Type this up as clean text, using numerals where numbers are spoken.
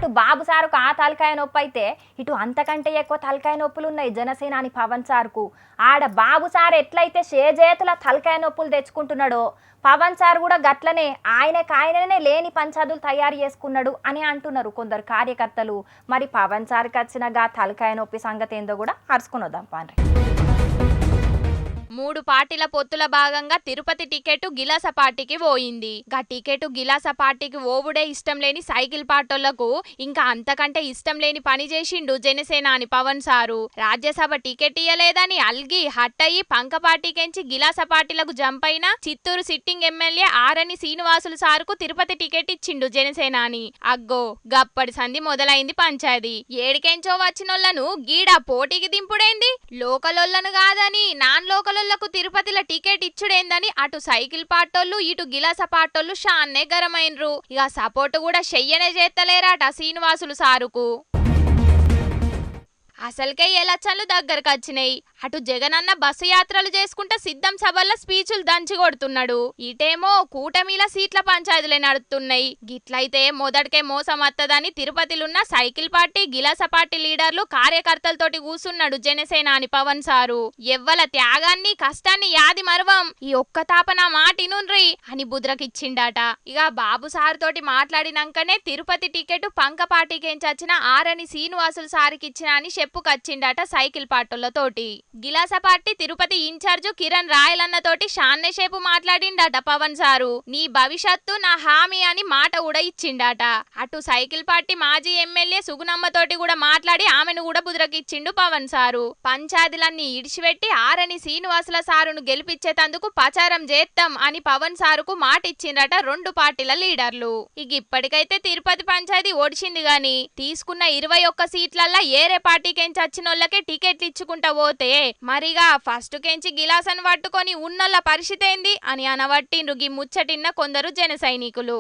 అటు బాబు సారుకు ఆ తలకాయ నొప్పి అయితే ఇటు అంతకంటే ఎక్కువ తలకాయ నొప్పులు ఉన్నాయి జనసేనాని పవన్ సార్కు. ఆడ బాబు సార్ ఎట్లయితే చేతుల తలకాయ నొప్పులు తెచ్చుకుంటున్నాడో పవన్ సార్ కూడా గట్లనే ఆయననే లేని పంచాదులు తయారు చేసుకున్నాడు అని అంటున్నారు కొందరు కార్యకర్తలు. మరి పవన్ సార్కి వచ్చిన గా తలకాయ నొప్పి సంగతి ఏందో కూడా అరుచుకుని వద్దాం పాండ్రి. 3 పార్టీల పొత్తుల భాగంగా తిరుపతి టికెట్ గిలాస పార్టీకి పోయింది. గా టికెట్ గిలాస పార్టీకి ఓవుడే ఇష్టం లేని సైకిల్ పార్టీలకు ఇంకా అంతకంటే ఇష్టం లేని పని చేసిండు జనసేనాని పవన్ సారు. రాజ్యసభ టికెట్ ఇయ్యలేదని అల్గి హట్టయి పంక పార్టీకెంచి గిలాస పార్టీలకు జంప్ అయిన చిత్తూరు సిట్టింగ్ ఎమ్మెల్యే ఆరణి శ్రీనివాసులు సారుకు తిరుపతి టికెట్ ఇచ్చిండు జనసేనాని. అగ్గో గప్పటి సంధి మొదలైంది పంచాయతీ. ఏడికెంచో వచ్చినోళ్లను గీడ పోటీకి దింపుడేంది, లోకలోళ్లను కాదని నాన్ లోకల్ తిరుపతిలో టికెట్ ఇచ్చుడేందని అటు సైకిల్ పార్టోళ్ళు ఇటు గిలాస పార్టోళ్ళు షాన్నే గరమైనరు. ఇక సపోర్ట్ కూడా చెయ్యనే చేస్తలేరాట శ్రీనివాసులు సారుకు. అసలుకే ఎలక్షన్లు దగ్గరకు వచ్చినాయి. అటు జగనన్న బస్సు యాత్రలు చేసుకుంటా సిద్ధం సభల్లో స్పీచ్లు దంచి కొడుతున్నాడు. ఇటేమో కూటమిల సీట్ల పంచాయతీలే నడుస్తున్నాయి. గిట్లయితే మొదటికే మోసం వత్తదని తిరుపతిలున్న సైకిల్ పార్టీ గిలాస పార్టీ లీడర్లు కార్యకర్తలతోటి కూసున్నాడు జనసేనాని పవన్ సారు. ఎవ్వల త్యాగాన్ని కష్టాన్ని యాది మరవం, ఈ ఒక్క తాపన మాటినుండ్రి అని బుద్రకిచ్చిండట. ఇక బాబు సారు తోటి మాట్లాడినాకనే తిరుపతి టికెట్ పంక పార్టీకేంచి వచ్చిన ఆరణి శ్రీనివాసులు సారికి ఇచ్చిన అని చెప్పుకొచ్చిండట సైకిల్ పార్టీలతోటి. గిలాస పార్టీ తిరుపతి ఇన్ఛార్జు కిరణ్ రాయలన్న తోటి షాన్నేసేపు మాట్లాడిండట పవన్ సారు. నీ భవిష్యత్తు నా హామీ అని మాట కూడా ఇచ్చిండట. అటు సైకిల్ పార్టీ మాజీ ఎమ్మెల్యే సుగుణమ్మ తోటి కూడా మాట్లాడి ఆమెను కూడా బుద్రకిచ్చిండు పవన్ సారు. పంచాయతీలన్నీ ఇడిచిపెట్టి ఆరణి శ్రీనివాసుల సారును గెలిపించేతందుకు ప్రచారం చేస్తాం అని పవన్ సారుకు మాట ఇచ్చిండట 2 పార్టీల లీడర్లు. ఇక ఇప్పటికైతే తిరుపతి పంచాయతీ ఓడిచింది గాని తీసుకున్న 21 సీట్లల్లా ఏరే పార్టీకెంచి వచ్చినోళ్ళకే టికెట్లు ఇచ్చుకుంటా పోతే మరిగా ఫస్ట్ కెంచి గిలాసను పట్టుకొని ఉన్నోళ్ళ పరిస్థితి ఏంది అని అనవట్టిండ్రు గీ ముచ్చటిన్న కొందరు జన సైనికులు.